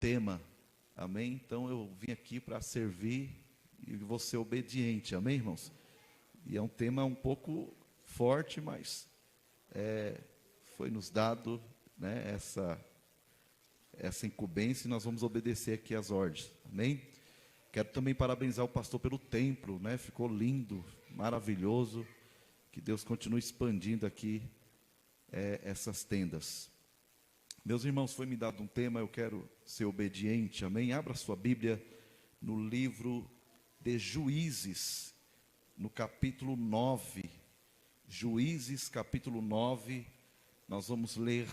tema, amém? Então eu vim aqui para servir e vou ser obediente, amém, irmãos? E é um tema um pouco forte, mas foi nos dado, né, essa incumbência e nós vamos obedecer aqui às ordens, amém? Quero também parabenizar o pastor pelo templo, né? Ficou lindo, maravilhoso. Que Deus continue expandindo aqui essas tendas. Meus irmãos, foi me dado um tema, eu quero ser obediente, amém? Abra sua Bíblia no livro de Juízes, no capítulo 9. Juízes, capítulo 9, nós vamos ler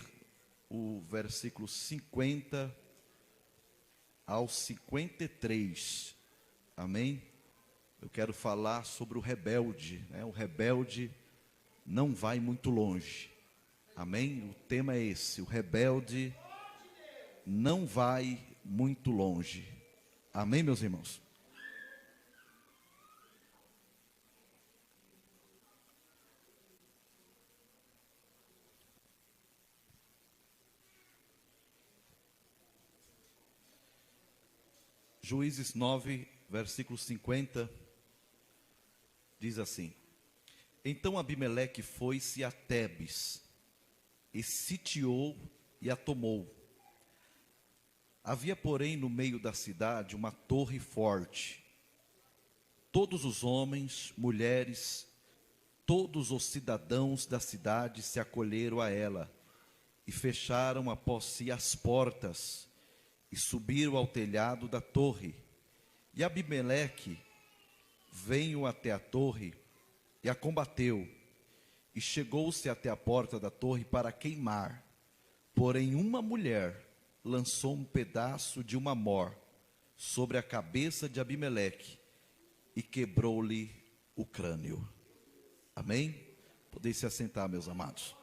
o versículo 50 ao 53, amém? Eu quero falar sobre o rebelde, né? O rebelde não vai muito longe, amém? O tema é esse, o rebelde não vai muito longe, amém, meus irmãos? Juízes 9, versículo 50, diz assim: Então Abimeleque foi-se a Tebes, e sitiou e a tomou. Havia, porém, no meio da cidade uma torre forte. Todos os homens, mulheres, todos os cidadãos da cidade se acolheram a ela, e fecharam após si as portas, e subiram ao telhado da torre. E Abimeleque veio até a torre e a combateu, e chegou-se até a porta da torre para queimar. Porém uma mulher lançou um pedaço de uma mor sobre a cabeça de Abimeleque e quebrou-lhe o crânio. Amém? Podem se assentar, meus amados.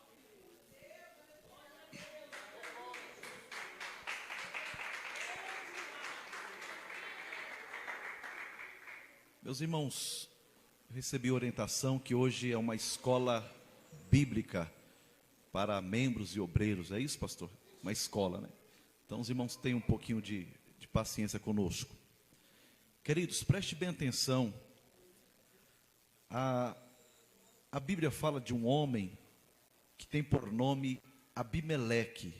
Meus irmãos, eu recebi orientação que hoje é uma escola bíblica para membros e obreiros. É isso, pastor? Uma escola, né? Então os irmãos tenham um pouquinho de paciência conosco. Queridos, preste bem atenção. A Bíblia fala de um homem que tem por nome Abimeleque.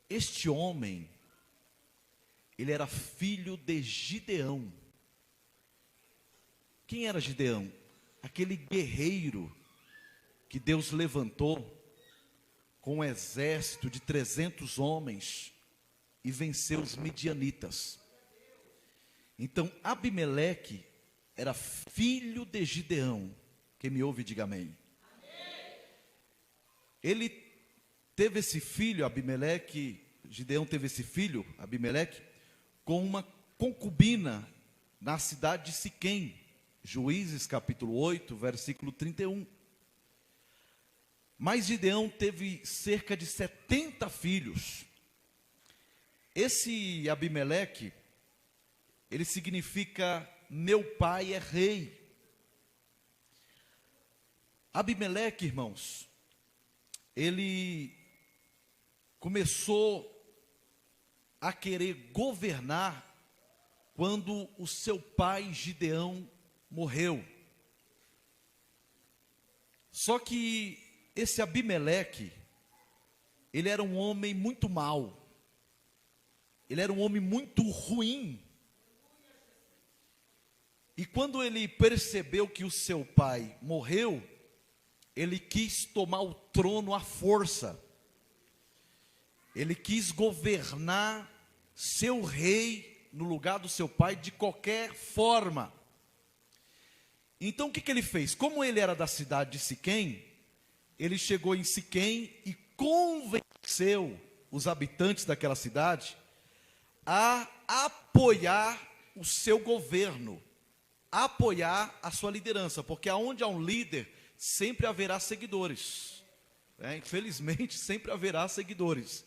Este homem, ele era filho de Gideão. Quem era Gideão? Aquele guerreiro que Deus levantou com um exército de 300 homens e venceu os midianitas. Então Abimeleque era filho de Gideão. Quem me ouve, diga amém. Ele teve esse filho, Abimeleque, Gideão teve esse filho, Abimeleque, com uma concubina na cidade de Siquém. Juízes capítulo 8, versículo 31. Mas Gideão teve cerca de 70 filhos. Esse Abimeleque, ele significa meu pai é rei. Abimeleque, irmãos, ele começou a querer governar quando o seu pai Gideão morreu. Só que esse Abimeleque, ele era um homem muito mau. Ele era um homem muito ruim. E quando ele percebeu que o seu pai morreu, ele quis tomar o trono à força. Ele quis governar seu rei no lugar do seu pai de qualquer forma. Então o que ele fez? Como ele era da cidade de Siquém, ele chegou em Siquém e convenceu os habitantes daquela cidade a apoiar o seu governo, a apoiar a sua liderança, porque aonde há um líder, sempre haverá seguidores. Infelizmente, sempre haverá seguidores.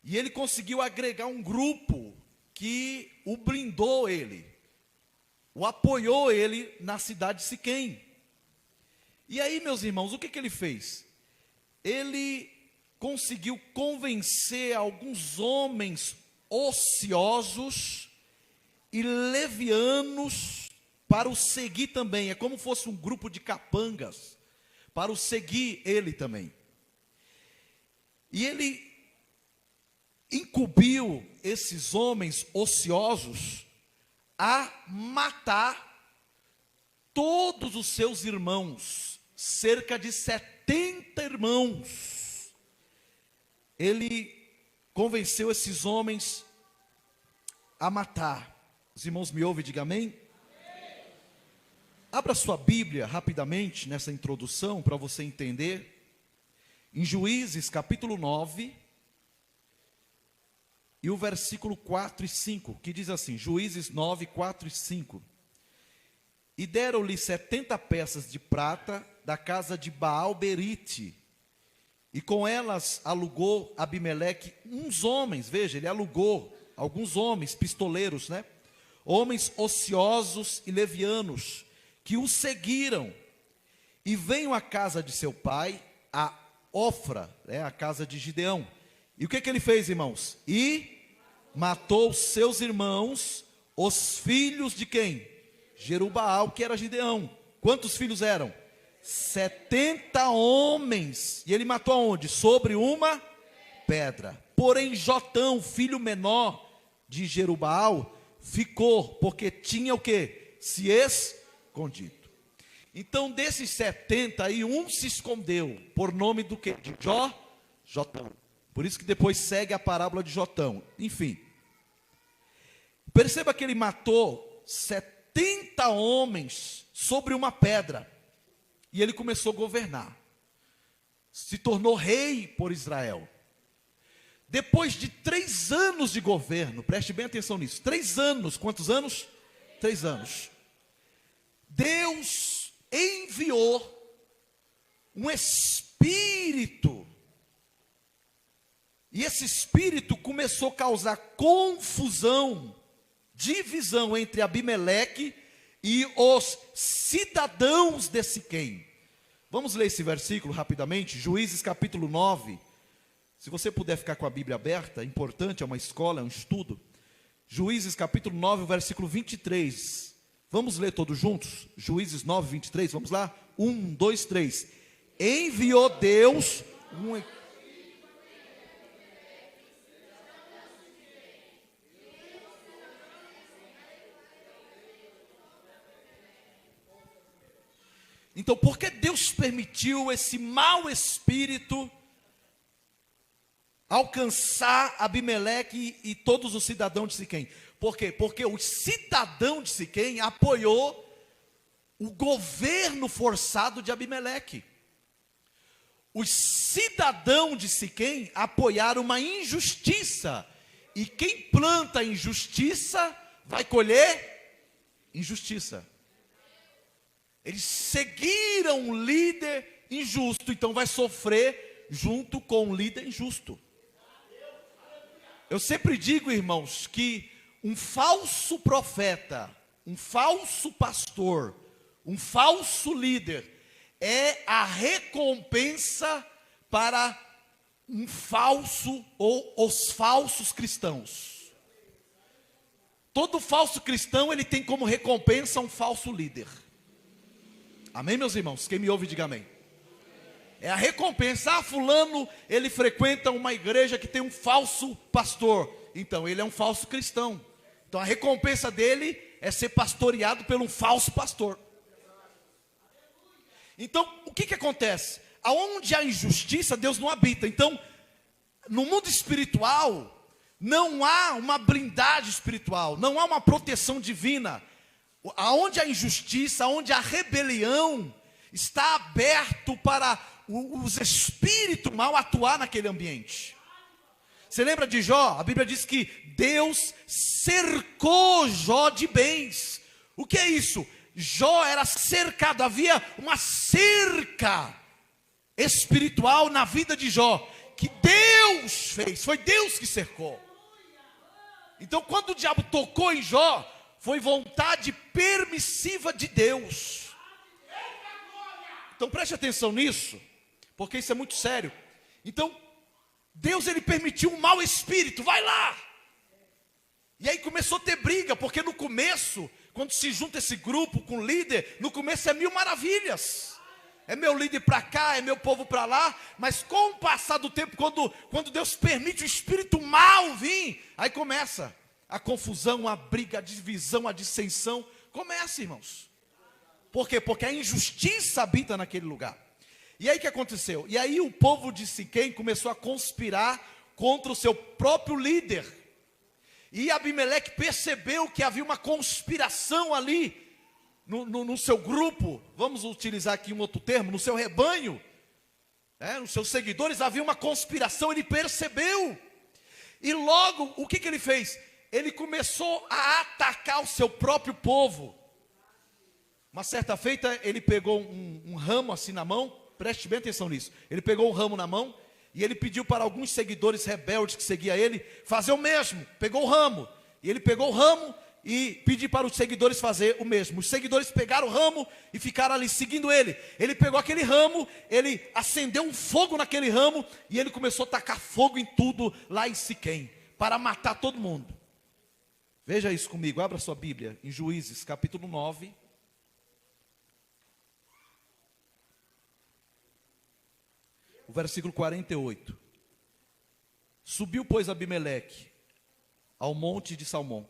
E ele conseguiu agregar um grupo que o brindou ele, o apoiou ele na cidade de Siquém. E aí, meus irmãos, o que ele fez? Ele conseguiu convencer alguns homens ociosos e levianos para o seguir também. É como se fosse um grupo de capangas para o seguir ele também. E ele incumbiu esses homens ociosos a matar todos os seus irmãos, cerca de 70 irmãos. Ele convenceu esses homens a matar. Os irmãos me ouvem, diga amém? Abra sua Bíblia rapidamente nessa introdução para você entender. Em Juízes capítulo 9 e o versículo 4 e 5, que diz assim, Juízes 9, 4 e 5. E deram-lhe 70 peças de prata da casa de Baal-Berite, e com elas alugou Abimeleque uns homens, veja, ele alugou alguns homens, pistoleiros, né? Homens ociosos e levianos, que o seguiram, e veio à casa de seu pai, a Ofra, a casa de Gideão. E o que ele fez, irmãos? E matou seus irmãos, os filhos de quem? Jerubaal, que era Gideão. Quantos filhos eram? 70 homens. E ele matou aonde? Sobre uma pedra. Porém Jotão, filho menor de Jerubaal, ficou, porque tinha o quê? Se escondido. Então desses 70 aí, um se escondeu, por nome do quê? De Jotão. Por isso que depois segue a parábola de Jotão. Enfim, perceba que ele matou 70 homens sobre uma pedra, e ele começou a governar, se tornou rei por Israel. Depois de 3 anos de governo, preste bem atenção nisso, 3 anos, quantos anos? 3 anos. Deus enviou um espírito, e esse espírito começou a causar confusão, divisão entre Abimeleque e os cidadãos de Siquém. Vamos ler esse versículo rapidamente, Juízes capítulo 9, se você puder ficar com a Bíblia aberta, é importante, é uma escola, é um estudo. Juízes capítulo 9, versículo 23, vamos ler todos juntos? Juízes 9, 23, vamos lá? 1, 2, 3. Enviou Deus um... Então, por que Deus permitiu esse mau espírito alcançar Abimeleque e todos os cidadãos de Siquém? Por quê? Porque o cidadão de Siquém apoiou o governo forçado de Abimeleque. Os cidadãos de Siquém apoiaram uma injustiça. E quem planta injustiça vai colher injustiça. Eles seguiram um líder injusto, então vai sofrer junto com um líder injusto. Eu sempre digo, irmãos, que um falso profeta, um falso pastor, um falso líder é a recompensa para um falso ou os falsos cristãos. Todo falso cristão, ele tem como recompensa um falso líder. Amém, meus irmãos? Quem me ouve, diga amém. É a recompensa. Ah, fulano, ele frequenta uma igreja que tem um falso pastor. Então, ele é um falso cristão. Então, a recompensa dele é ser pastoreado por um falso pastor. Então, o que acontece? Aonde há injustiça, Deus não habita. Então, no mundo espiritual, não há uma blindagem espiritual, não há uma proteção divina. Aonde há injustiça, aonde há rebelião, está aberto para os espíritos mal atuar naquele ambiente. Você lembra de Jó? A Bíblia diz que Deus cercou Jó de bens. O que é isso? Jó era cercado, havia uma cerca espiritual na vida de Jó, que Deus fez, foi Deus que cercou. Então quando o diabo tocou em Jó, foi vontade permissiva de Deus. Então preste atenção nisso, porque isso é muito sério. Então, Deus, ele permitiu um mau espírito, vai lá. E aí começou a ter briga, porque no começo, quando se junta esse grupo com o líder, no começo é mil maravilhas. É meu líder para cá, é meu povo para lá. Mas com o passar do tempo, quando Deus permite o espírito mal vir, aí começa a confusão, a briga, a divisão, a dissensão. Começa, irmãos. Por quê? Porque a injustiça habita naquele lugar. E aí o que aconteceu? E aí o povo de Siquém começou a conspirar contra o seu próprio líder. E Abimeleque percebeu que havia uma conspiração ali no seu grupo, vamos utilizar aqui um outro termo, no seu rebanho, nos seus seguidores havia uma conspiração, ele percebeu. E logo, o que ele fez? Ele começou a atacar o seu próprio povo. Uma certa feita, ele pegou um ramo assim na mão, preste bem atenção nisso. Ele pegou um ramo na mão e ele pediu para alguns seguidores rebeldes que seguiam ele fazer o mesmo. Pegou o ramo, e ele pegou o ramo e pediu para os seguidores fazer o mesmo. Os seguidores pegaram o ramo e ficaram ali seguindo ele. Ele pegou aquele ramo, ele acendeu um fogo naquele ramo e ele começou a tacar fogo em tudo lá em Siquém, para matar todo mundo. Veja isso comigo, abra sua Bíblia em Juízes capítulo 9. O versículo 48. Subiu, pois, Abimeleque ao monte de Salmão,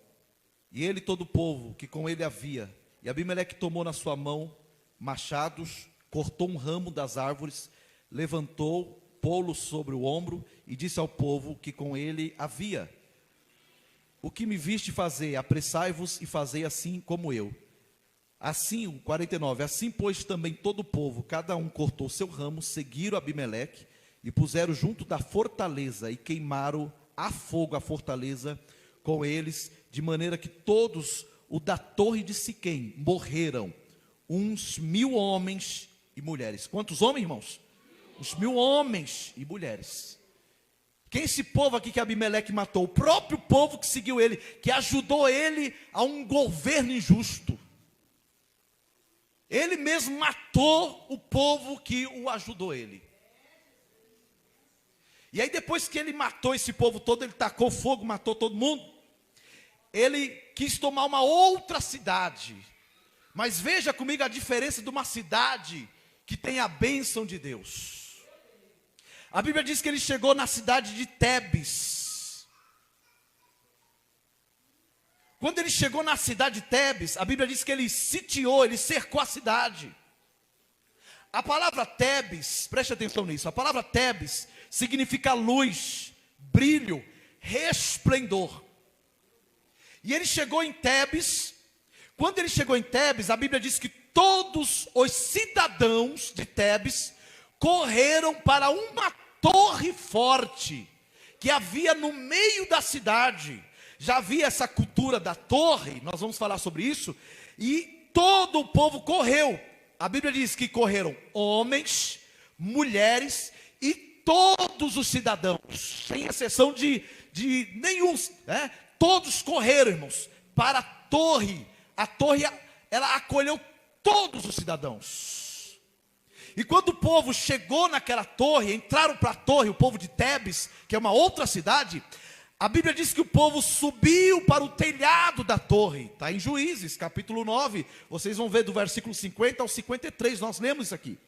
e ele e todo o povo que com ele havia. E Abimeleque tomou na sua mão machados, cortou um ramo das árvores, levantou, pô-lo sobre o ombro, e disse ao povo que com ele havia: o que me viste fazer, apressai-vos e fazei assim como eu. Assim, o 49, assim pois também todo o povo, cada um cortou seu ramo, seguiram Abimeleque, e puseram junto da fortaleza, e queimaram a fogo a fortaleza com eles, de maneira que todos o da torre de Siquém morreram, uns 1000 homens e mulheres. Quantos homens, irmãos? Uns 1000 homens e mulheres. Quem é esse povo aqui que Abimeleque matou? O próprio povo que seguiu ele, que ajudou ele a um governo injusto. Ele mesmo matou o povo que o ajudou ele. E aí depois que ele matou esse povo todo, ele tacou fogo, matou todo mundo. Ele quis tomar uma outra cidade. Mas veja comigo a diferença de uma cidade que tem a bênção de Deus. A Bíblia diz que ele chegou na cidade de Tebes. Quando ele chegou na cidade de Tebes, a Bíblia diz que ele sitiou, ele cercou a cidade. A palavra Tebes, preste atenção nisso, a palavra Tebes significa luz, brilho, resplendor. E ele chegou em Tebes. Quando ele chegou em Tebes, a Bíblia diz que todos os cidadãos de Tebes correram para uma torre forte que havia no meio da cidade. Já havia essa cultura da torre, nós vamos falar sobre isso. E todo o povo correu. A Bíblia diz que correram homens, mulheres e todos os cidadãos, sem exceção de nenhum, né? Todos correram, irmãos, para a torre. A torre, ela acolheu todos os cidadãos. E quando o povo chegou naquela torre, entraram para a torre, o povo de Tebes, que é uma outra cidade, a Bíblia diz que o povo subiu para o telhado da torre. Está em Juízes, capítulo 9. Vocês vão ver do versículo 50 ao 53, nós lemos isso aqui.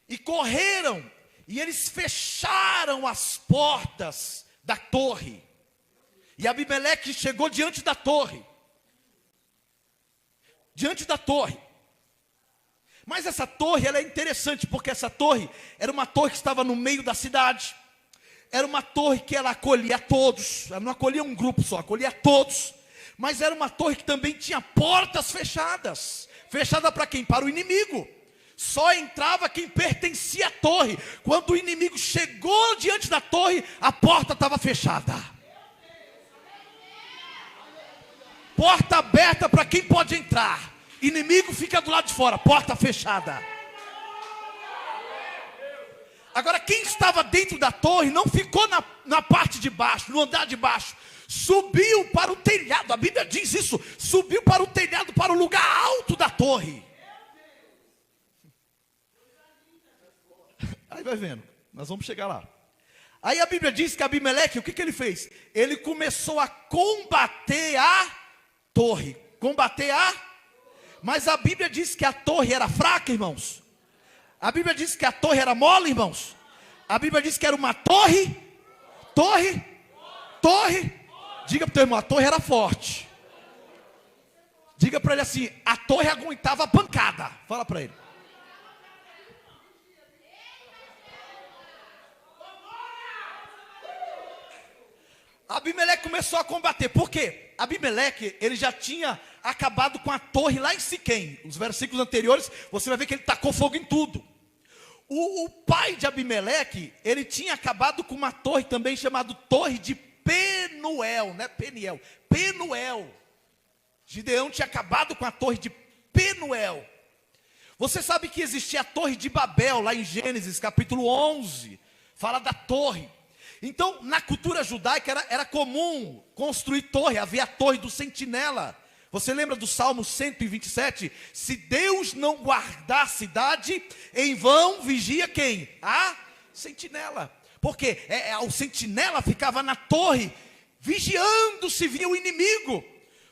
E correram, e eles fecharam as portas da torre. E Abimeleque chegou diante da torre. Diante da torre. Mas essa torre, ela é interessante, porque essa torre era uma torre que estava no meio da cidade. Era uma torre que ela acolhia a todos. Ela não acolhia um grupo só, acolhia a todos. Mas era uma torre que também tinha portas fechadas. Fechada para quem? Para o inimigo. Só entrava quem pertencia à torre. Quando o inimigo chegou diante da torre, a porta estava fechada. Porta aberta para quem pode entrar. Inimigo fica do lado de fora, porta fechada. Agora, quem estava dentro da torre não ficou na parte de baixo, no andar de baixo. Subiu para o telhado, a Bíblia diz isso. Subiu para o telhado, para o lugar alto da torre. Aí vai vendo, nós vamos chegar lá. Aí a Bíblia diz que Abimeleque, o que ele fez? Ele começou a combater a torre. Mas a Bíblia diz que a torre era fraca, irmãos. A Bíblia diz que a torre era mole, irmãos. A Bíblia diz que era uma torre. Diga para o teu irmão, a torre era forte. Diga para ele assim, a torre aguentava a pancada. Fala para ele. Abimeleque começou a combater. Por quê? Abimeleque, ele já tinha acabado com a torre lá em Siquém. Os versículos anteriores, você vai ver que ele tacou fogo em tudo. O pai de Abimeleque, ele tinha acabado com uma torre também chamada Torre de Penuel, não é Peniel, Penuel. Gideão tinha acabado com a torre de Penuel. Você sabe que existia a torre de Babel, lá em Gênesis capítulo 11. Fala da torre. Então, na cultura judaica era comum construir torre. Havia a torre do sentinela. Você lembra do Salmo 127? Se Deus não guardar a cidade, em vão vigia quem? A sentinela. Porque o sentinela ficava na torre, vigiando se vinha o inimigo.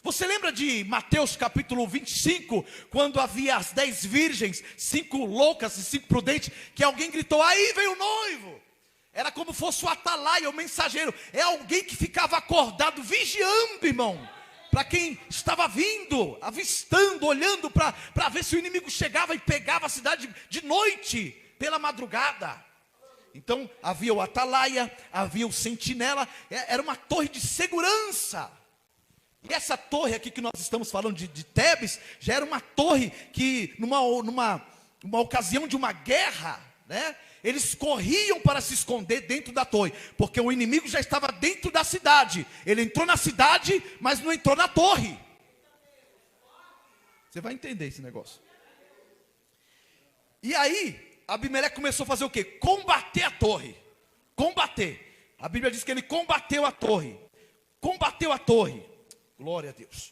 Você lembra de Mateus capítulo 25, quando havia as 10 virgens, 5 loucas e 5 prudentes, que alguém gritou, aí vem o noivo. Era como fosse o atalaia, o mensageiro. É alguém que ficava acordado, vigiando, irmão. Para quem estava vindo, avistando, olhando para ver se o inimigo chegava e pegava a cidade de noite, pela madrugada. Então havia o atalaia, havia o sentinela, era uma torre de segurança. E essa torre aqui que nós estamos falando de Tebes, já era uma torre que numa ocasião de uma guerra, né? Eles corriam para se esconder dentro da torre, porque o inimigo já estava dentro da cidade. Ele entrou na cidade, mas não entrou na torre. Você vai entender esse negócio. E aí, Abimeleque começou a fazer o quê? Combater a torre. Combater. A Bíblia diz que ele combateu a torre. Combateu a torre. Glória a Deus.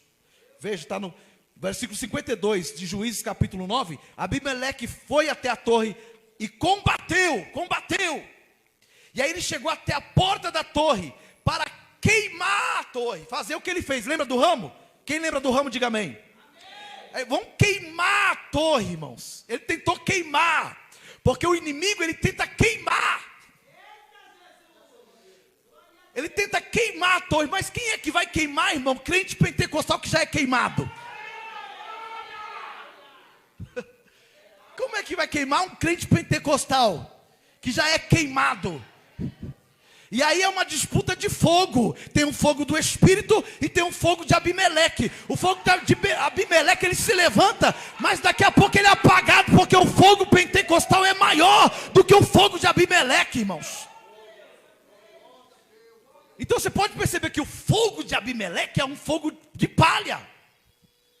Veja, está no versículo 52 de Juízes capítulo 9. Abimeleque foi até a torre e combateu. E aí ele chegou até a porta da torre para queimar a torre. Fazer o que ele fez. Lembra do ramo? Quem lembra do ramo, diga amém. Vamos queimar a torre, irmãos. Ele tentou queimar. Porque o inimigo, ele tenta queimar. Ele tenta queimar a torre. Mas quem é que vai queimar, irmão? Crente pentecostal que já é queimado. Como é que vai queimar um crente pentecostal que já é queimado? E aí é uma disputa de fogo. Tem um fogo do Espírito e tem um fogo de Abimeleque. O fogo de Abimeleque, ele se levanta, mas daqui a pouco ele é apagado, porque o fogo pentecostal é maior do que o fogo de Abimeleque, irmãos. Então você pode perceber que o fogo de Abimeleque é um fogo de palha.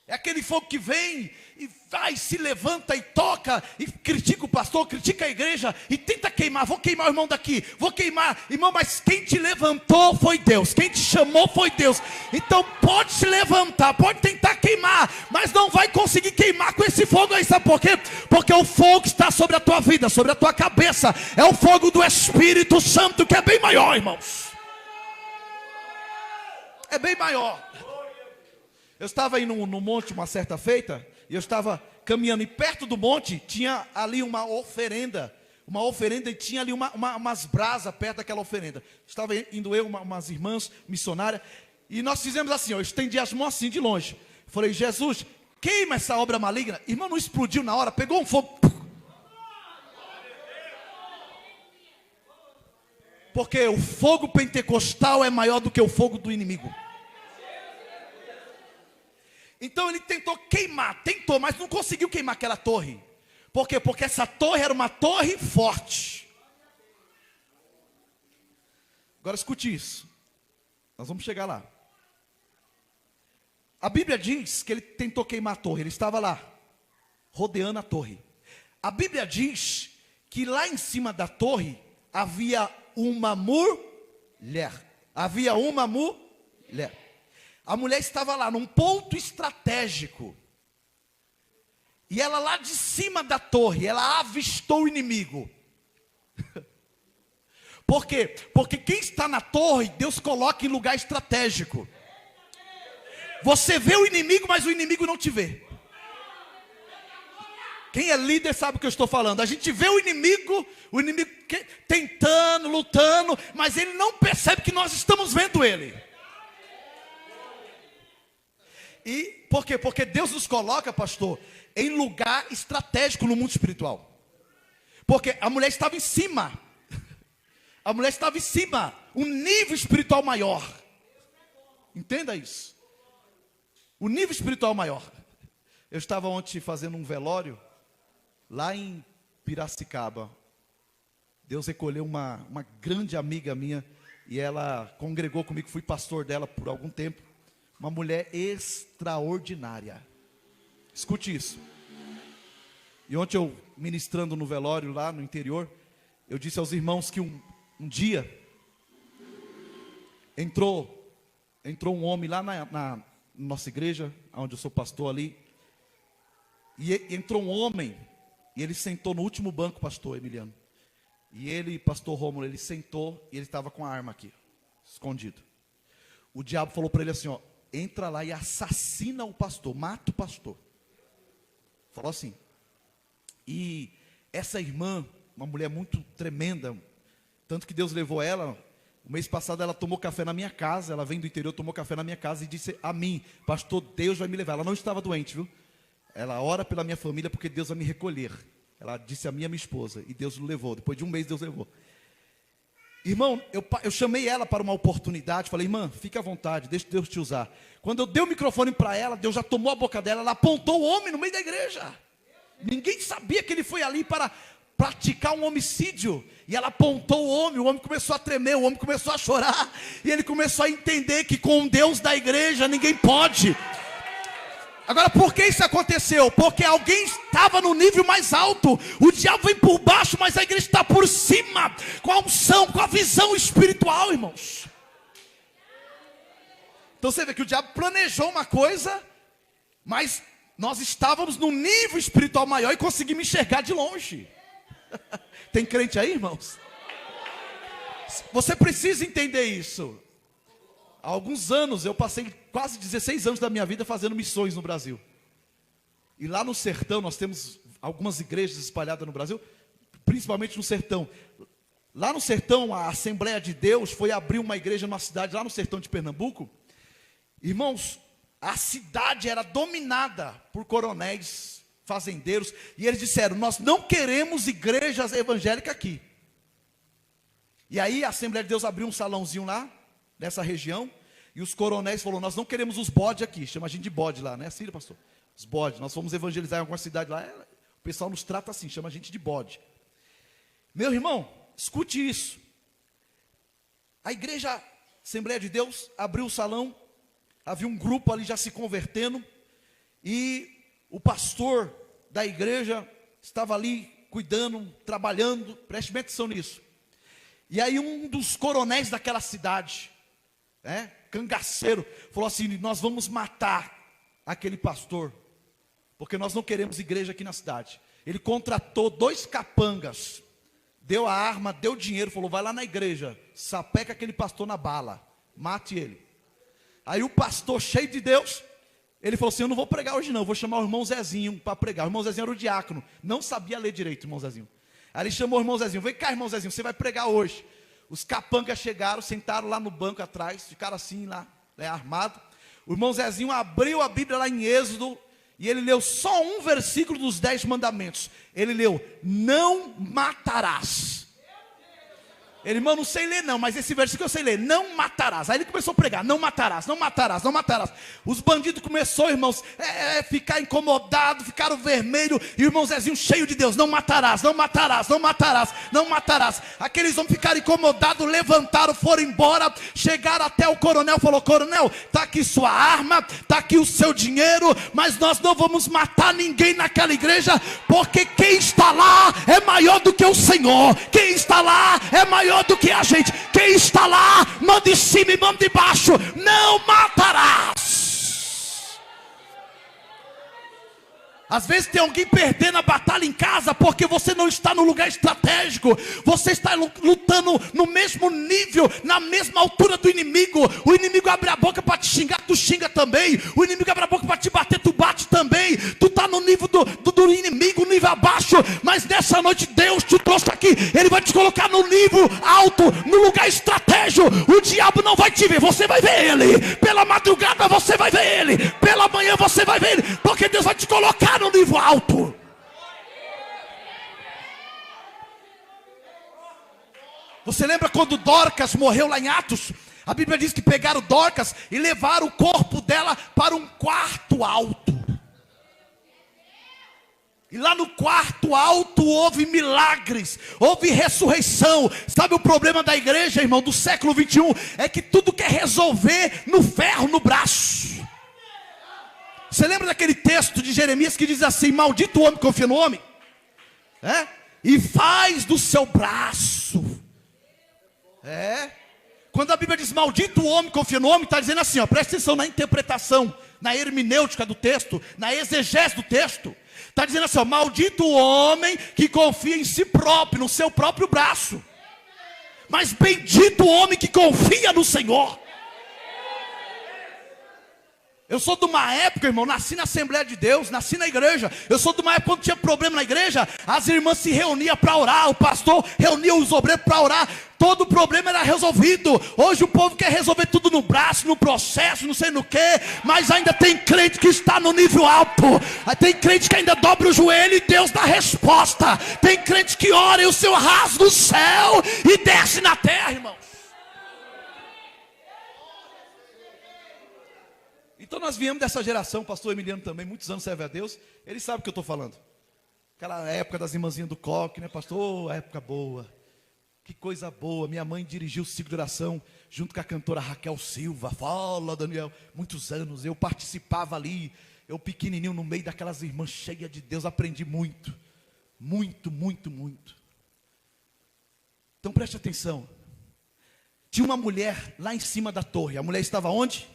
É aquele fogo que vem e vai, se levanta e toca, e critica o pastor, critica a igreja, e tenta queimar. Vou queimar o irmão daqui, vou queimar. Irmão, mas quem te levantou foi Deus, quem te chamou foi Deus. Então pode se levantar, pode tentar queimar, mas não vai conseguir queimar com esse fogo aí. Sabe por quê? Porque o fogo está sobre a tua vida, sobre a tua cabeça. É o fogo do Espírito Santo, que é bem maior, irmãos. É bem maior. Eu estava aí no monte uma certa feita, e eu estava caminhando, e perto do monte tinha ali uma oferenda, e tinha ali umas brasas perto daquela oferenda. Estava indo eu, umas irmãs missionárias, e nós fizemos assim, eu estendi as mãos assim de longe. Falei, Jesus, queima essa obra maligna. Irmão, não explodiu na hora, pegou um fogo. Porque o fogo pentecostal é maior do que o fogo do inimigo. Então ele tentou queimar, mas não conseguiu queimar aquela torre. Por quê? Porque essa torre era uma torre forte. Agora escute isso. Nós vamos chegar lá. A Bíblia diz que ele tentou queimar a torre. Ele estava lá, rodeando a torre. A Bíblia diz que lá em cima da torre havia uma mulher. Havia uma mulher. A mulher estava lá num ponto estratégico. E ela lá de cima da torre, ela avistou o inimigo. Por quê? Porque quem está na torre, Deus coloca em lugar estratégico. Você vê o inimigo, mas o inimigo não te vê. Quem é líder sabe o que eu estou falando. A gente vê o inimigo tentando, lutando, mas ele não percebe que nós estamos vendo ele. E por quê? Porque Deus nos coloca, pastor, em lugar estratégico no mundo espiritual. Porque a mulher estava em cima. A mulher estava em cima, um nível espiritual maior. Entenda isso. O nível espiritual maior. Eu estava ontem fazendo um velório lá em Piracicaba. Deus recolheu uma grande amiga minha e ela congregou comigo, fui pastor dela por algum tempo. Uma mulher extraordinária. Escute isso. E ontem eu ministrando no velório lá no interior, eu disse aos irmãos que um dia entrou um homem lá na nossa igreja, onde eu sou pastor ali, e entrou um homem, e ele sentou no último banco, pastor Emiliano, e ele, pastor Rômulo, ele sentou, e ele estava com a arma aqui, escondido. O diabo falou para ele assim, ó, entra lá e assassina o pastor, mata o pastor. Falou assim. E essa irmã, uma mulher muito tremenda, tanto que Deus levou ela, o mês passado ela tomou café na minha casa, ela vem do interior, tomou café na minha casa e disse a mim, pastor, Deus vai me levar. Ela não estava doente, viu? Ela ora pela minha família porque Deus vai me recolher. Ela disse a minha esposa e Deus o levou, depois de um mês Deus levou. Irmão, eu chamei ela para uma oportunidade, falei, irmã, fique à vontade, deixa Deus te usar. Quando eu dei o microfone para ela, Deus já tomou a boca dela, ela apontou o homem no meio da igreja. Ninguém sabia que ele foi ali para praticar um homicídio. E ela apontou o homem começou a tremer, o homem começou a chorar. E ele começou a entender que com o Deus da igreja ninguém pode. Agora, por que isso aconteceu? Porque alguém estava no nível mais alto. O diabo vem por baixo, mas a igreja está por cima, com a unção, com a visão espiritual, irmãos. Então você vê que o diabo planejou uma coisa, mas nós estávamos num nível espiritual maior e conseguimos enxergar de longe. Tem crente aí, irmãos? Você precisa entender isso. Há alguns anos, eu passei quase 16 anos da minha vida fazendo missões no Brasil. E lá no sertão, nós temos algumas igrejas espalhadas no Brasil, principalmente no sertão. Lá no sertão, a Assembleia de Deus foi abrir uma igreja numa cidade lá no sertão de Pernambuco. Irmãos, a cidade era dominada por coronéis, fazendeiros, e eles disseram, nós não queremos igrejas evangélicas aqui. E aí a Assembleia de Deus abriu um salãozinho lá, nessa região, e os coronéis falaram, nós não queremos os bodes aqui, chama a gente de bode lá, né, assim, pastor? Os bodes, nós fomos evangelizar em alguma cidade lá, o pessoal nos trata assim, chama a gente de bode. Meu irmão, escute isso. A igreja, Assembleia de Deus, abriu o salão, havia um grupo ali já se convertendo, e o pastor da igreja estava ali cuidando, trabalhando, preste bem atenção nisso. E aí um dos coronéis daquela cidade, cangaceiro, falou assim, nós vamos matar aquele pastor, porque nós não queremos igreja aqui na cidade. Ele contratou 2 capangas, deu a arma, deu dinheiro, falou, vai lá na igreja, sapeca aquele pastor na bala, mate ele. Aí o pastor, cheio de Deus, ele falou assim, eu não vou pregar hoje não, vou chamar o irmão Zezinho para pregar. O irmão Zezinho era o diácono, não sabia ler direito o irmão Zezinho. Aí ele chamou o irmão Zezinho, vem cá irmão Zezinho, você vai pregar hoje. Os capangas chegaram, sentaram lá no banco atrás, ficaram assim lá, armado. O irmão Zezinho abriu a Bíblia lá em Êxodo, e ele leu só um versículo dos 10 mandamentos. Ele leu, não matarás. Ele, irmão, não sei ler não, mas esse versículo eu sei ler, não matarás. Aí ele começou a pregar, não matarás, não matarás, não matarás. Os bandidos começaram, irmãos, ficar incomodados, ficaram vermelhos. E o irmão Zezinho cheio de Deus, não matarás, não matarás, não matarás, não matarás. Aqueles homens ficaram incomodados, levantaram, foram embora. Chegaram até o coronel, falou, coronel, está aqui sua arma, está aqui o seu dinheiro, mas nós não vamos matar ninguém naquela igreja, porque quem está lá é maior do que o Senhor. Quem está lá é maior do que a gente. Quem está lá, manda de cima e manda de baixo, não matarás. Às vezes tem alguém perdendo a batalha em casa porque você não está no lugar estratégico. Você está lutando no mesmo nível, na mesma altura do inimigo. O inimigo abre a boca para te xingar, tu xinga também. O inimigo abre a boca para te bater, tu bate também. Tu está no nível do inimigo, nível abaixo. Mas nessa noite Deus te trouxe aqui. Ele vai te colocar no nível alto, no lugar estratégico. O diabo não vai te ver, você vai ver ele. Pela madrugada você vai ver ele. Pela manhã você vai ver ele. Porque Deus vai te colocar no nível alto. Você lembra quando Dorcas morreu lá em Atos? A Bíblia diz que pegaram Dorcas e levaram o corpo dela para um quarto alto. E lá no quarto alto houve milagres, houve ressurreição. Sabe o problema da igreja, irmão, do século 21? É que tudo quer resolver no ferro, no braço. Você lembra daquele texto de Jeremias que diz assim: maldito o homem que confia no homem, e faz do seu braço. Quando a Bíblia diz maldito o homem que confia no homem, está dizendo assim, ó, presta atenção na interpretação, na hermenêutica do texto, na exegese do texto. Está dizendo assim, ó, maldito o homem que confia em si próprio, no seu próprio braço. Mas bendito o homem que confia no Senhor. Eu sou de uma época, irmão, nasci na Assembleia de Deus, nasci na igreja. Eu sou de uma época quando tinha problema na igreja, as irmãs se reuniam para orar, o pastor reunia os obreiros para orar. Todo problema era resolvido. Hoje o povo quer resolver tudo no braço, no processo, não sei no que. Mas ainda tem crente que está no nível alto. Tem crente que ainda dobra o joelho e Deus dá resposta. Tem crente que ora e o Senhor rasga o céu e desce na terra, irmãos. Então nós viemos dessa geração, o pastor Emiliano também, muitos anos serve a Deus, ele sabe o que eu estou falando. Aquela época das irmãzinhas do coque, né, pastor? Época boa, que coisa boa. Minha mãe dirigiu o ciclo de oração junto com a cantora Raquel Silva. Fala, Daniel, muitos anos, eu participava ali, eu pequenininho no meio daquelas irmãs cheias de Deus, aprendi muito, muito, muito, muito. Então preste atenção, tinha uma mulher lá em cima da torre, a mulher estava onde?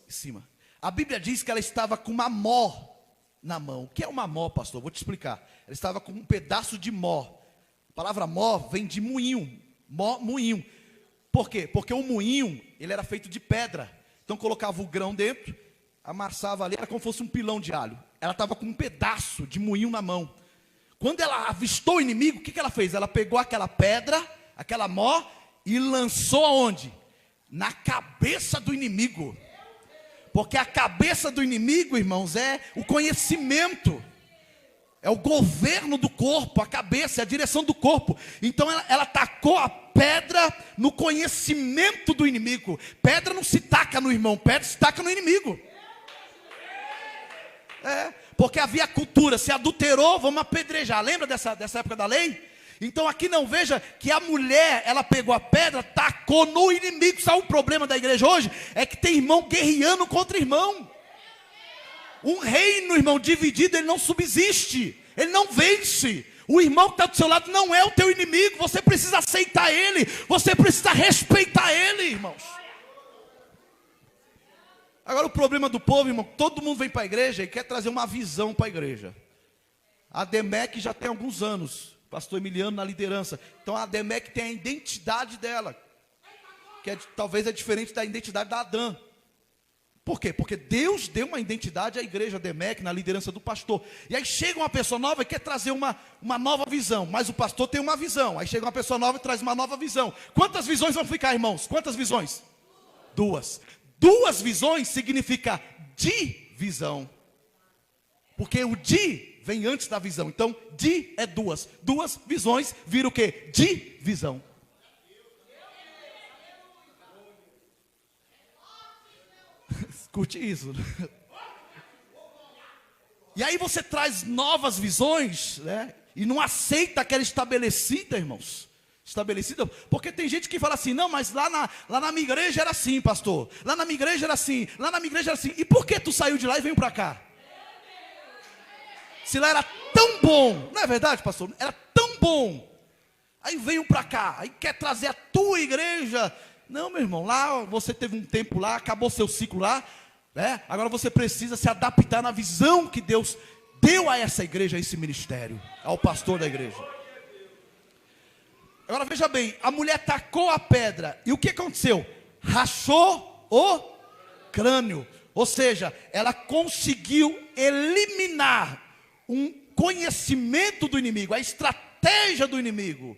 Em cima. A Bíblia diz que ela estava com uma mó na mão. O que é uma mó, pastor? Vou te explicar. Ela estava com um pedaço de mó. A palavra mó vem de moinho. Mó, moinho. Por quê? Porque o moinho, ele era feito de pedra. Então colocava o grão dentro, amassava ali, era como se fosse um pilão de alho. Ela estava com um pedaço de moinho na mão. Quando ela avistou o inimigo, o que ela fez? Ela pegou aquela pedra, aquela mó, e lançou aonde? Na cabeça do inimigo. Porque a cabeça do inimigo, irmãos, é o conhecimento. É o governo do corpo, a cabeça, é a direção do corpo. Então ela tacou a pedra no conhecimento do inimigo. Pedra não se taca no irmão, pedra se taca no inimigo. Porque havia cultura, se adulterou, vamos apedrejar. Lembra dessa época da lei? Então aqui não, veja que a mulher, ela pegou a pedra, tacou no inimigo. Sabe o problema da igreja hoje? É que tem irmão guerreando contra irmão. Um reino, irmão, dividido, ele não subsiste, ele não vence. O irmão que está do seu lado não é o teu inimigo. Você precisa aceitar ele, você precisa respeitar ele, irmãos. Agora o problema do povo, irmão, todo mundo vem para a igreja e quer trazer uma visão para a igreja. A DEMEC já tem alguns anos, pastor Emiliano na liderança. Então a DEMEC tem a identidade dela, que talvez é diferente da identidade da Adã. Por quê? Porque Deus deu uma identidade à igreja DEMEC, na liderança do pastor. E aí chega uma pessoa nova e quer trazer uma nova visão. Mas o pastor tem uma visão. Aí chega uma pessoa nova e traz uma nova visão. Quantas visões vão ficar, irmãos? Quantas visões? Duas. Duas visões significa divisão. Porque o di vem antes da visão. Então, di é duas. Duas visões vira o quê? Divisão. Curte isso. E aí você traz novas visões, né? E não aceita aquela estabelecida, irmãos. Estabelecida, porque tem gente que fala assim, não, mas lá na minha igreja era assim, pastor. Lá na minha igreja era assim, lá na minha igreja era assim. E por que tu saiu de lá e veio para cá? Se lá era tão bom, não é verdade, pastor? Era tão bom. Aí veio para cá, aí quer trazer a tua igreja. Não, meu irmão, lá você teve um tempo lá, acabou seu ciclo lá. Agora você precisa se adaptar na visão que Deus deu a essa igreja, a esse ministério, ao pastor da igreja. Agora veja bem, a mulher tacou a pedra, e o que aconteceu? Rachou o crânio, ou seja, ela conseguiu eliminar um conhecimento do inimigo, a estratégia do inimigo,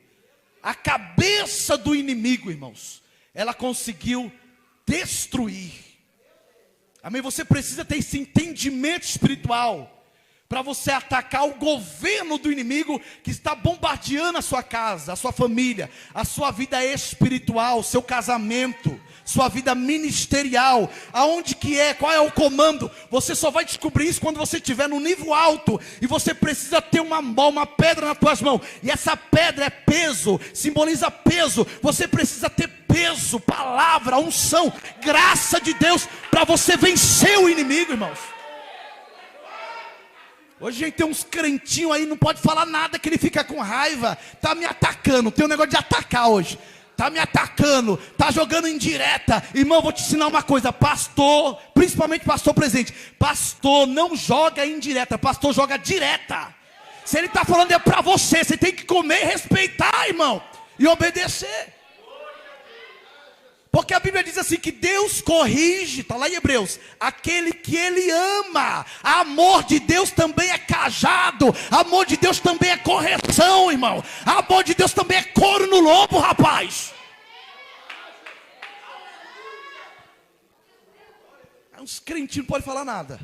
a cabeça do inimigo, irmãos. Ela conseguiu destruir. Amém? Você precisa ter esse entendimento espiritual para você atacar o governo do inimigo que está bombardeando a sua casa, a sua família, a sua vida espiritual, seu casamento, sua vida ministerial. Aonde que é? Qual é o comando? Você só vai descobrir isso quando você estiver no nível alto e você precisa ter uma pedra nas tuas mãos. E essa pedra é peso, simboliza peso. Você precisa ter peso, palavra, unção, graça de Deus para você vencer o inimigo, irmãos. Hoje a gente tem uns crentinhos aí, não pode falar nada que ele fica com raiva. Está me atacando, tem um negócio de atacar hoje. Está me atacando, está jogando indireta. Irmão, vou te ensinar uma coisa, pastor, principalmente pastor presente. Pastor não joga indireta, pastor joga direta. Se ele está falando é para você, você tem que comer e respeitar, irmão. E obedecer. Porque a Bíblia diz assim que Deus corrige, está lá em Hebreus, aquele que Ele ama. Amor de Deus também é cajado, amor de Deus também é correção, irmão. Amor de Deus também é couro no lobo, rapaz. Uns crentinhos não podem falar nada,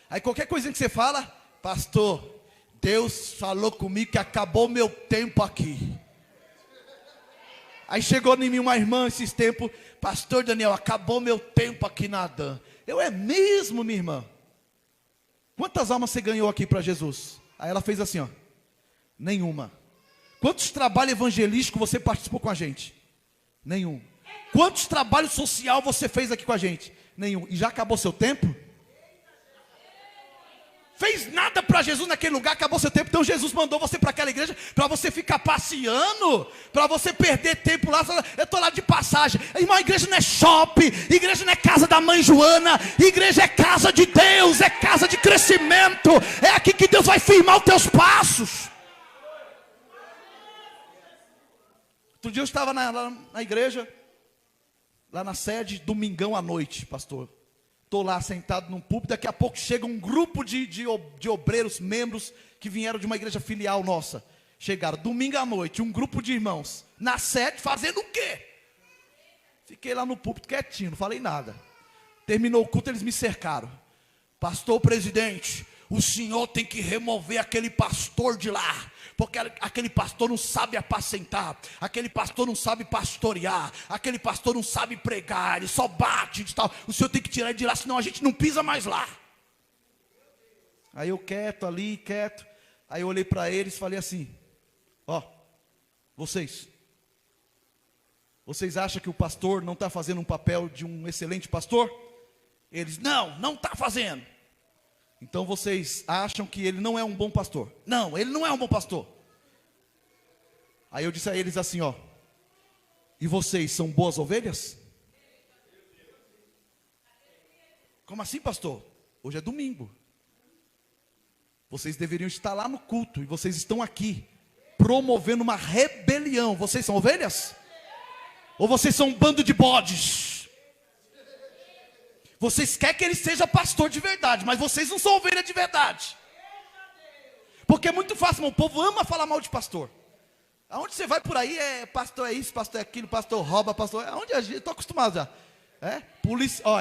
Aí qualquer coisinha que você fala, pastor, Deus falou comigo que acabou meu tempo aqui. Aí chegou em mim uma irmã esses tempos, pastor Daniel, acabou meu tempo aqui na Adã. Eu, é mesmo, minha irmã? Quantas almas você ganhou aqui para Jesus? Aí ela fez assim, ó, nenhuma. Quantos trabalhos evangelísticos você participou com a gente? Nenhum. Quantos trabalhos social você fez aqui com a gente? Nenhum. E já acabou seu tempo? Fez nada para Jesus naquele lugar, acabou seu tempo. Então Jesus mandou você para aquela igreja para você ficar passeando, para você perder tempo lá. Eu estou lá de passagem. Irmão, a igreja não é shopping, igreja não é casa da mãe Joana, igreja é casa de Deus, é casa de crescimento. É aqui que Deus vai firmar os teus passos. Outro dia eu estava lá na igreja, lá na sede, domingão à noite, pastor. Estou lá sentado num púlpito, daqui a pouco chega um grupo de obreiros, membros, que vieram de uma igreja filial nossa. Chegaram domingo à noite, um grupo de irmãos, na sede, fazendo o quê? Fiquei lá no púlpito quietinho, não falei nada. Terminou o culto, eles me cercaram. Pastor presidente, o senhor tem que remover aquele pastor de lá, porque aquele pastor não sabe apacentar, aquele pastor não sabe pastorear, aquele pastor não sabe pregar, ele só bate e tal. O senhor tem que tirar ele de lá, senão a gente não pisa mais lá. Aí eu quieto ali, quieto. Aí eu olhei para eles e falei assim, ó, vocês acham que o pastor não está fazendo um papel de um excelente pastor? Eles, não está fazendo. Então vocês acham que ele não é um bom pastor? Não, ele não é um bom pastor. Aí eu disse a eles assim, ó, e vocês são boas ovelhas? Como assim, pastor? Hoje é domingo. Vocês deveriam estar lá no culto, e vocês estão aqui, promovendo uma rebelião. Vocês são ovelhas? Ou vocês são um bando de bodes? Vocês querem que ele seja pastor de verdade, mas vocês não são ovelha de verdade. Porque é muito fácil, o povo ama falar mal de pastor. Aonde você vai por aí, pastor é isso, pastor é aquilo, pastor rouba, pastor... Aonde a gente, estou acostumado já. É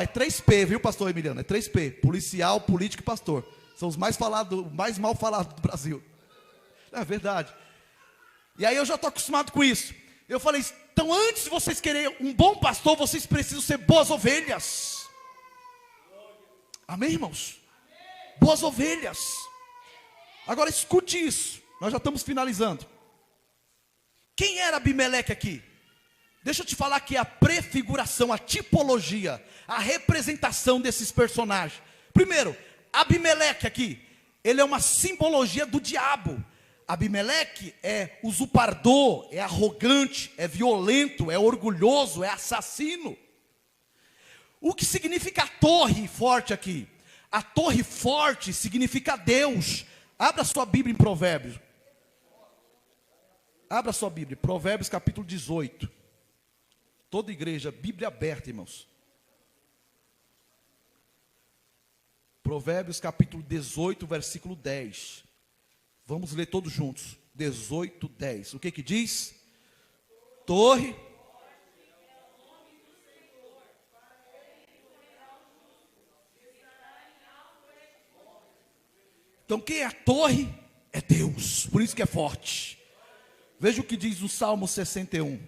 3P, viu, pastor Emiliano? É 3P, policial, político e pastor. São os mais mal falados do Brasil. É verdade. E aí eu já estou acostumado com isso. Eu falei, então antes de vocês quererem um bom pastor, vocês precisam ser boas ovelhas. Amém, irmãos? Boas ovelhas. Agora escute isso. Nós já estamos finalizando. Quem era Abimeleque aqui? Deixa eu te falar que a prefiguração, a tipologia, a representação desses personagens. Primeiro, Abimeleque aqui, ele é uma simbologia do diabo. Abimeleque é usurpador, é arrogante, é violento, é orgulhoso, é assassino. O que significa a torre forte aqui? A torre forte significa Deus. Abra sua Bíblia em Provérbios. Abra sua Bíblia, Provérbios capítulo 18. Toda igreja, Bíblia aberta, irmãos. Provérbios capítulo 18, versículo 10. Vamos ler todos juntos. 18, 10. O que que diz? Torre. Então quem é a torre? É Deus. Por isso que é forte. Veja o que diz o Salmo 61.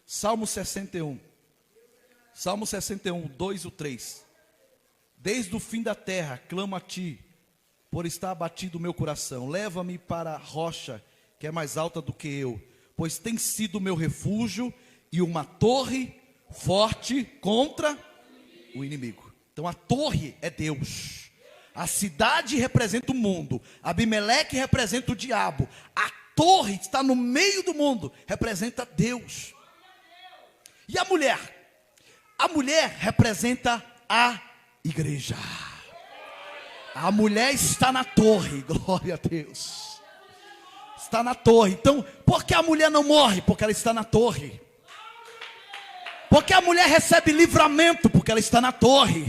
Salmo 61. Salmo 61, 2 e 3. Desde o fim da terra, clamo a ti, por estar abatido o meu coração. Leva-me para a rocha, que é mais alta do que eu, pois tem sido o meu refúgio e uma torre forte contra o inimigo. Então a torre é Deus. A cidade representa o mundo. Abimeleque representa o diabo. A torre que está no meio do mundo representa Deus. E a mulher? A mulher representa a igreja. A mulher está na torre, glória a Deus. Está na torre. Então, por que a mulher não morre? Porque ela está na torre. Porque a mulher recebe livramento? Porque ela está na torre.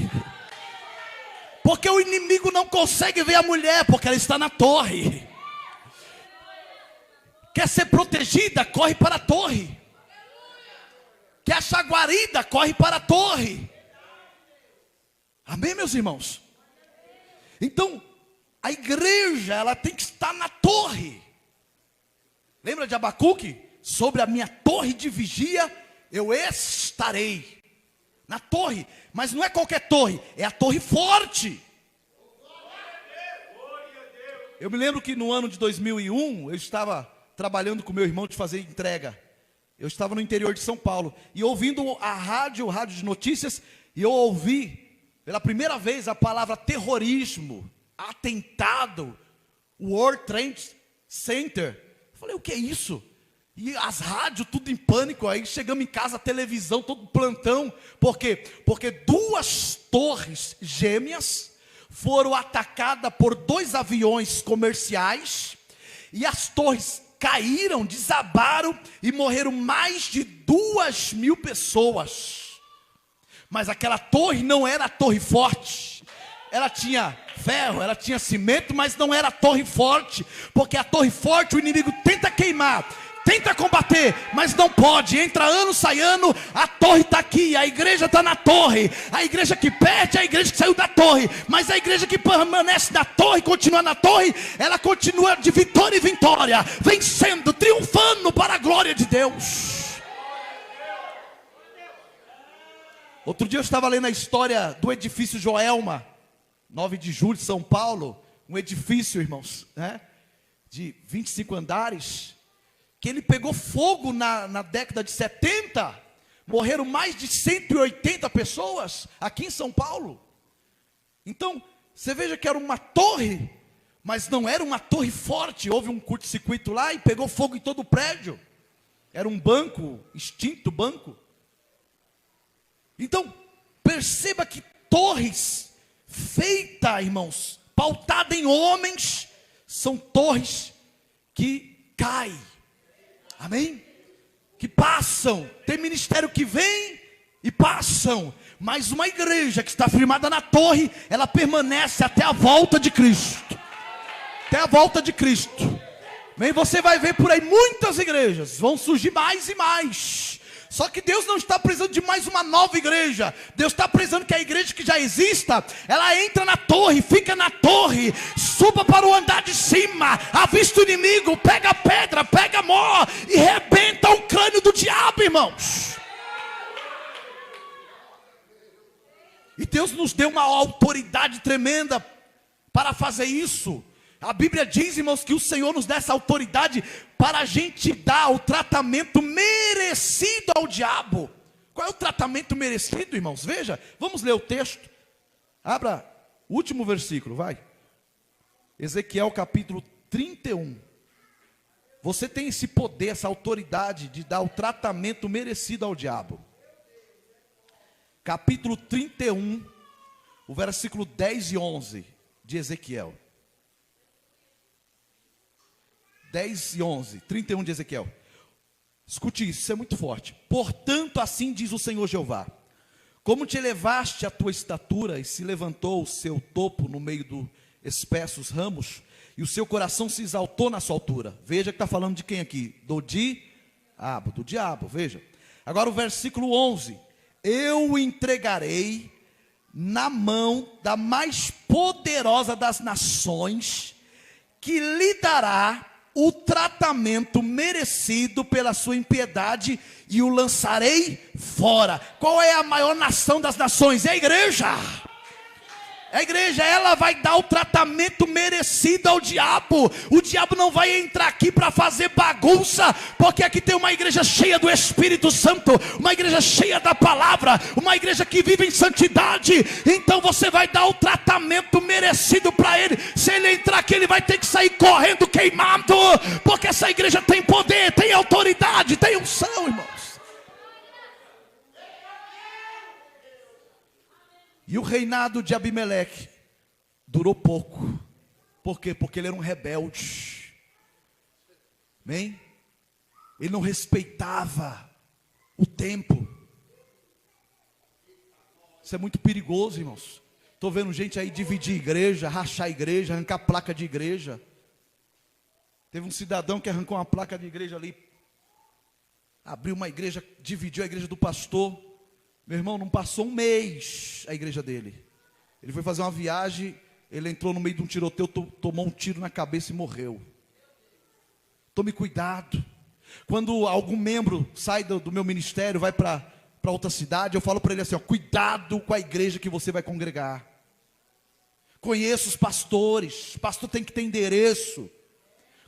Porque o inimigo não consegue ver a mulher? Porque ela está na torre. Quer ser protegida? Corre para a torre. Quer achar guarida? Corre para a torre. Amém, meus irmãos? Então, a igreja, ela tem que estar na torre. Lembra de Abacuque? Sobre a minha torre de vigia, eu estarei. Na torre, mas não é qualquer torre, é a torre forte. Eu me lembro que no ano de 2001, eu estava trabalhando com meu irmão de fazer entrega. Eu estava no interior de São Paulo, e ouvindo a rádio de notícias, e eu ouvi pela primeira vez a palavra terrorismo, atentado, World Trade Center. Eu falei, o que é isso? E as rádios tudo em pânico. Aí chegamos em casa, a televisão, todo plantão. Por quê? Porque 2 torres gêmeas foram atacadas por 2 aviões comerciais, e as torres caíram, desabaram, e morreram mais de 2.000 pessoas. Mas aquela torre não era a torre forte. Ela tinha ferro, ela tinha cimento, mas não era a torre forte. Porque a torre forte o inimigo tenta queimar, tenta combater, mas não pode. Entra ano, sai ano, a torre está aqui, a igreja está na torre. A igreja que perde é a igreja que saiu da torre. Mas a igreja que permanece na torre, continua na torre, ela continua de vitória em vitória, vencendo, triunfando para a glória de Deus. Outro dia eu estava lendo a história do edifício Joelma, 9 de julho de São Paulo. Um edifício, irmãos, né, de 25 andares, que ele pegou fogo na década de 70. Morreram mais de 180 pessoas aqui em São Paulo. Então, você veja que era uma torre, mas não era uma torre forte. Houve um curto-circuito lá e pegou fogo em todo o prédio. Era um banco, extinto banco. Então, perceba que torres feitas, irmãos, pautadas em homens, são torres que caem. Amém? Que passam. Tem ministério que vem e passam. Mas uma igreja que está firmada na torre, ela permanece até a volta de Cristo. Até a volta de Cristo. Bem, você vai ver por aí muitas igrejas. Vão surgir mais e mais. Só que Deus não está precisando de mais uma nova igreja. Deus está precisando que a igreja que já exista, ela entra na torre, fica na torre, suba para o andar de cima, avista o inimigo, pega a pedra, pega a mó e rebenta o crânio do diabo, irmãos. E Deus nos deu uma autoridade tremenda para fazer isso. A Bíblia diz, irmãos, que o Senhor nos dá essa autoridade para a gente dar o tratamento merecido ao diabo. Qual é o tratamento merecido, irmãos? Veja, vamos ler o texto. Abra o último versículo, vai. Ezequiel capítulo 31. Você tem esse poder, essa autoridade de dar o tratamento merecido ao diabo. capítulo 31, o versículo 10 e 11 de Ezequiel. 10 e 11, 31 de Ezequiel. Escute isso, isso é muito forte. Portanto, assim diz o Senhor Jeová: como te elevaste a tua estatura e se levantou o seu topo no meio dos espessos ramos, e o seu coração se exaltou na sua altura. Veja que está falando de quem aqui? Do diabo, veja. Agora o versículo 11: eu o entregarei na mão da mais poderosa das nações, que lhe dará o tratamento merecido pela sua impiedade, e o lançarei fora. Qual é a maior nação das nações? É a igreja. A igreja, ela vai dar o tratamento merecido ao diabo. O diabo não vai entrar aqui para fazer bagunça, porque aqui tem uma igreja cheia do Espírito Santo, uma igreja cheia da palavra, uma igreja que vive em santidade. Então você vai dar o tratamento merecido para ele. Se ele entrar aqui, ele vai ter que sair correndo queimado, porque essa igreja tem poder, tem autoridade, tem unção, irmãos. E o reinado de Abimeleque durou pouco. Por quê? Porque ele era um rebelde. Amém? Ele não respeitava o tempo. Isso é muito perigoso, irmãos. Estou vendo gente aí dividir igreja, rachar igreja, arrancar placa de igreja. Teve um cidadão que arrancou uma placa de igreja ali, abriu uma igreja, dividiu a igreja do pastor. Meu irmão, não passou um mês a igreja dele. Ele foi fazer uma viagem, ele entrou no meio de um tiroteio, tomou um tiro na cabeça e morreu. Tome cuidado. Quando algum membro sai do meu ministério, vai para outra cidade, eu falo para ele assim, ó, cuidado com a igreja que você vai congregar. Conheça os pastores, pastor tem que ter endereço.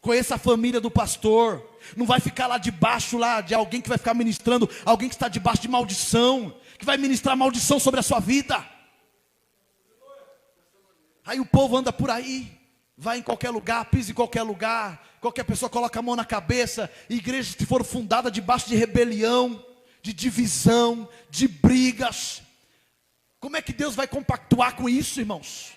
Conheça a família do pastor. Não vai ficar lá debaixo lá de alguém que vai ficar ministrando, alguém que está debaixo de maldição, que vai ministrar maldição sobre a sua vida. Aí o povo anda por aí, vai em qualquer lugar, pisa em qualquer lugar, qualquer pessoa coloca a mão na cabeça. Igrejas que foram fundadas debaixo de rebelião, de divisão, de brigas. Como é que Deus vai compactuar com isso, irmãos?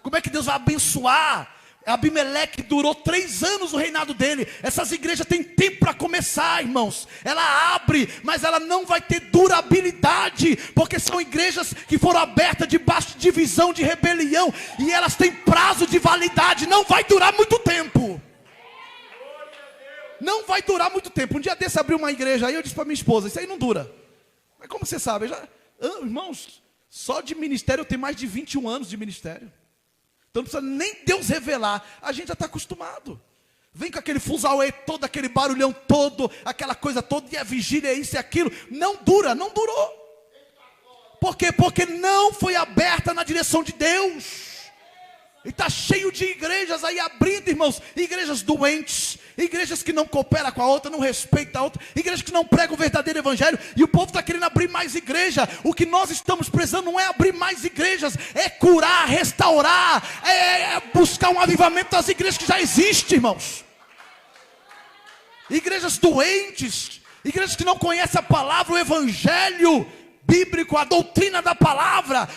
Como é que Deus vai abençoar? Abimeleque durou 3 anos o reinado dele. Essas igrejas têm tempo para começar, irmãos. Ela abre, mas ela não vai ter durabilidade, porque são igrejas que foram abertas debaixo de divisão, de rebelião, e elas têm prazo de validade. Não vai durar muito tempo. Não vai durar muito tempo. Um dia desse abriu uma igreja aí, eu disse para minha esposa, isso aí não dura. Mas como você sabe? Irmãos, só de ministério eu tenho mais de 21 anos de ministério. Então não precisa nem Deus revelar, a gente já está acostumado. Vem com aquele fuzauê todo, aquele barulhão todo, aquela coisa toda, e a vigília é isso e aquilo. Não dura, não durou. Por quê? Porque não foi aberta na direção de Deus. E está cheio de igrejas aí abrindo, irmãos. Igrejas doentes, igrejas que não cooperam com a outra, não respeitam a outra, igrejas que não pregam o verdadeiro evangelho. E o povo está querendo abrir mais igreja. O que nós estamos precisando não é abrir mais igrejas, é curar, restaurar, é buscar um avivamento das igrejas que já existem, irmãos. Igrejas doentes, igrejas que não conhecem a palavra, o evangelho bíblico, a doutrina da palavra.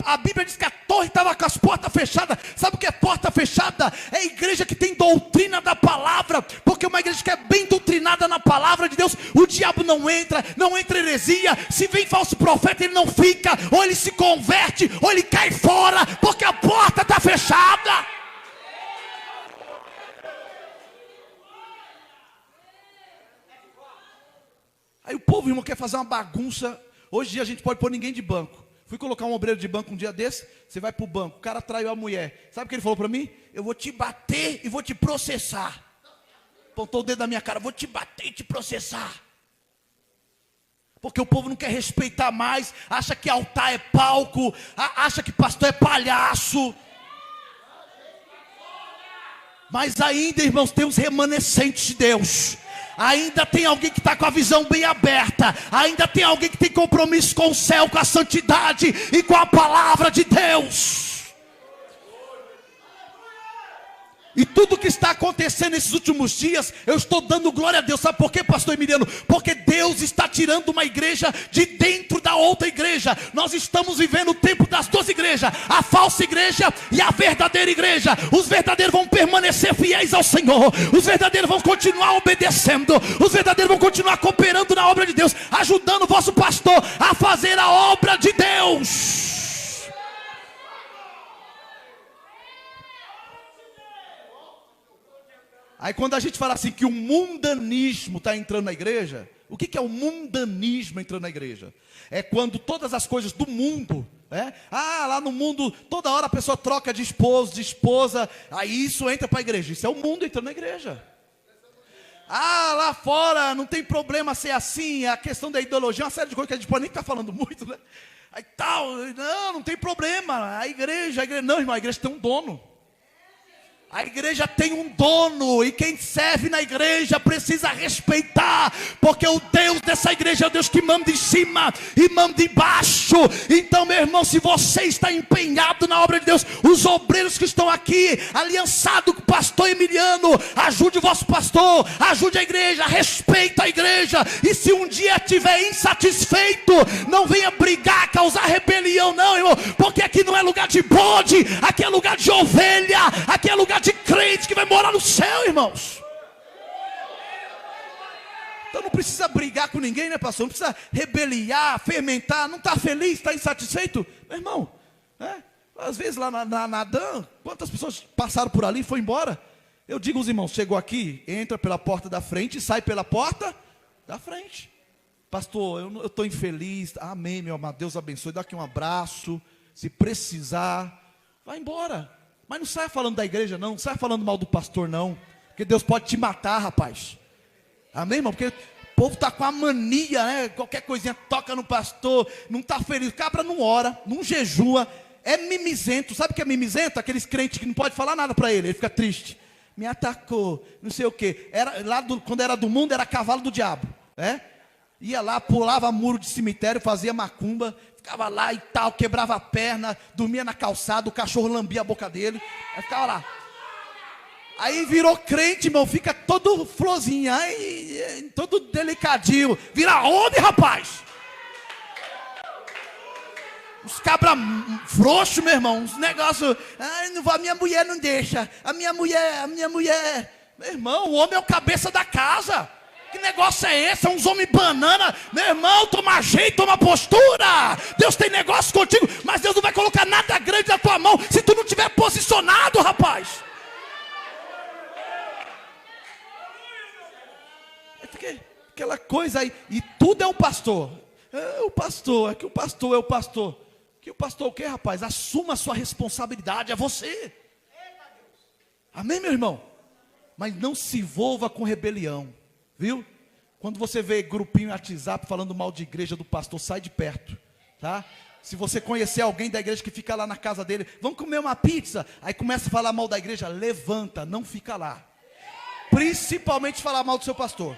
A Bíblia diz que a torre estava com as portas fechadas. Sabe o que é porta fechada? É a igreja que tem doutrina da palavra, porque uma igreja que é bem doutrinada na palavra de Deus, o diabo não entra heresia. Se vem falso profeta, ele não fica, ou ele se converte, ou ele cai fora, porque a porta está fechada. Aí o povo, irmão, quer fazer uma bagunça. Hoje em dia a gente pode pôr ninguém de banco. Fui colocar um obreiro de banco um dia desse. Você vai para o banco, o cara traiu a mulher. Sabe o que ele falou para mim? Eu vou te bater e vou te processar. Apontou o dedo na minha cara, vou te bater e te processar. Porque o povo não quer respeitar mais. Acha que altar é palco. Acha que pastor é palhaço. Mas ainda, irmãos, tem os remanescentes de Deus. Ainda tem alguém que está com a visão bem aberta. Ainda tem alguém que tem compromisso com o céu, com a santidade e com a palavra de Deus. E tudo que está acontecendo nesses últimos dias, eu estou dando glória a Deus. Sabe por quê, pastor Emiliano? Porque Deus está tirando uma igreja de dentro da outra igreja. Nós estamos vivendo o tempo das duas igrejas, a falsa igreja e a verdadeira igreja. Os verdadeiros vão permanecer fiéis ao Senhor, os verdadeiros vão continuar obedecendo, os verdadeiros vão continuar cooperando na obra de Deus, ajudando o vosso pastor a fazer a obra de Deus. Aí quando a gente fala assim que o mundanismo está entrando na igreja, o que é o mundanismo entrando na igreja? É quando todas as coisas do mundo, né? Lá no mundo, toda hora a pessoa troca de esposo, de esposa, aí isso entra para a igreja. Isso é o mundo entrando na igreja. Lá fora não tem problema ser assim, a questão da ideologia, uma série de coisas que a gente pode nem estar falando muito, né? Aí tal, não tem problema, a igreja, não, irmão, a igreja tem um dono. A igreja tem um dono, e quem serve na igreja precisa respeitar, porque o Deus dessa igreja é o Deus que manda em cima e manda embaixo. Então, meu irmão, se você está empenhado na obra de Deus, os obreiros que estão aqui, aliançados com o pastor Emiliano, ajude o vosso pastor, ajude a igreja, respeita a igreja. E se um dia estiver insatisfeito, não venha brigar, causar rebelião, não, irmão, porque aqui não é lugar de bode, aqui é lugar de ovelha, aqui é lugar de crente que vai morar no céu, irmãos. Então não precisa brigar com ninguém, né, pastor? Não precisa rebeliar, fermentar. Não está feliz, está insatisfeito, meu irmão, né? Às vezes lá na Dan, quantas pessoas passaram por ali e foram embora? Eu digo aos irmãos, chegou aqui, entra pela porta da frente e sai pela porta da frente. Pastor, eu estou infeliz. Amém, meu amado, Deus abençoe. Dá aqui um abraço, se precisar, vai embora. Mas não saia falando da igreja, não saia falando mal do pastor, não, porque Deus pode te matar, rapaz. Amém, irmão? Porque o povo está com a mania, né? Qualquer coisinha toca no pastor, não está feliz. O cabra não ora, não jejua, é mimizento. Sabe o que é mimizento? Aqueles crentes que não pode falar nada para ele fica triste. Me atacou, não sei o quê. Quando era do mundo, era cavalo do diabo, né? Ia lá, pulava muro de cemitério, fazia macumba, ficava lá e tal, quebrava a perna, dormia na calçada, o cachorro lambia a boca dele, aí ficava lá. Aí virou crente, irmão, fica todo florzinho, aí, todo delicadinho, vira homem, rapaz. Os cabra frouxos, meu irmão, uns negócios, a minha mulher não deixa, a minha mulher, meu irmão, o homem é o cabeça da casa. Que negócio é esse? É uns homens banana. Meu irmão, toma jeito, toma postura. Deus tem negócio contigo, mas Deus não vai colocar nada grande na tua mão se tu não estiver posicionado, rapaz. Aquela coisa aí, e tudo é o pastor. O pastor, é que o pastor é o pastor. Que o pastor o quê, rapaz? Assuma a sua responsabilidade, é você. Amém, meu irmão? Mas não se envolva com rebelião. Viu? Quando você vê grupinho no WhatsApp falando mal de igreja do pastor, sai de perto, tá? Se você conhecer alguém da igreja que fica lá na casa dele, vamos comer uma pizza, aí começa a falar mal da igreja, levanta, não fica lá. Principalmente falar mal do seu pastor.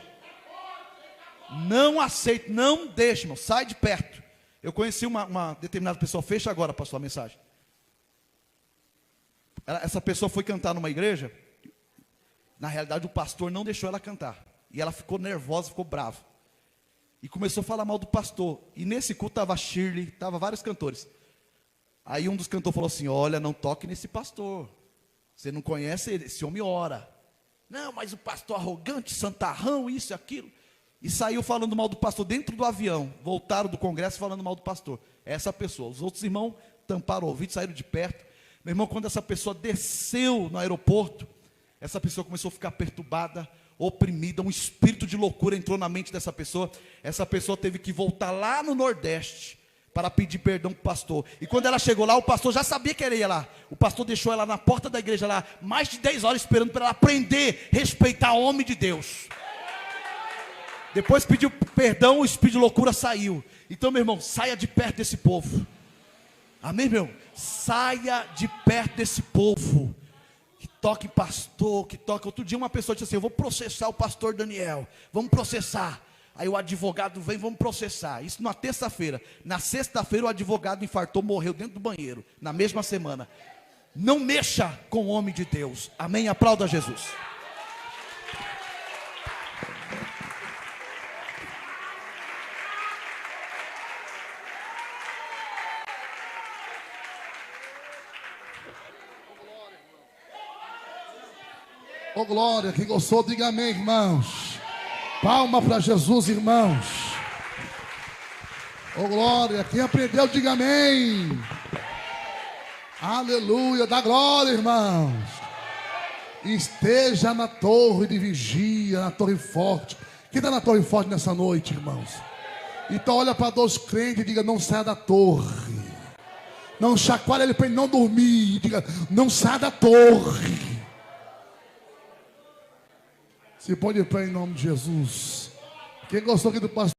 Não aceite, não deixe, irmão, sai de perto. Eu conheci uma determinada pessoa, fecha agora, pastor, a mensagem. Essa pessoa foi cantar numa igreja, na realidade o pastor não deixou ela cantar. E ela ficou nervosa, ficou brava. E começou a falar mal do pastor. E nesse culto estava Shirley, estava vários cantores. Aí um dos cantores falou assim, olha, não toque nesse pastor. Você não conhece ele, esse homem ora. Não, mas o pastor arrogante, santarrão, isso e aquilo. E saiu falando mal do pastor dentro do avião. Voltaram do congresso falando mal do pastor. Essa pessoa. Os outros irmãos tamparam o ouvido, saíram de perto. Meu irmão, quando essa pessoa desceu no aeroporto, essa pessoa começou a ficar perturbada, oprimida, um espírito de loucura entrou na mente dessa pessoa. Essa pessoa teve que voltar lá no Nordeste para pedir perdão para o pastor. E quando ela chegou lá, o pastor já sabia que ela ia lá. O pastor deixou ela na porta da igreja lá, mais de 10 horas esperando para ela aprender, respeitar o homem de Deus. Depois pediu perdão, o espírito de loucura saiu. Então, meu irmão, saia de perto desse povo. Amém, meu irmão? Saia de perto desse povo. Que toque pastor, que toque. Outro dia uma pessoa disse assim, eu vou processar o pastor Daniel. Vamos processar. Aí o advogado vem, vamos processar. Isso na terça-feira. Na sexta-feira o advogado infartou, morreu dentro do banheiro. Na mesma semana. Não mexa com o homem de Deus. Amém? Aplauda Jesus. Ô glória, quem gostou, diga amém, irmãos. Palma para Jesus, irmãos. Ô glória, quem aprendeu, diga amém. Aleluia, dá glória, irmãos. Esteja na torre de vigia, na torre forte. Quem está na torre forte nessa noite, irmãos? Então olha para 2 crentes e diga: não saia da torre. Não chacoalhe ele para ele não dormir. Diga: não saia da torre. Se põe de pé em nome de Jesus. Quem gostou aqui do pastor?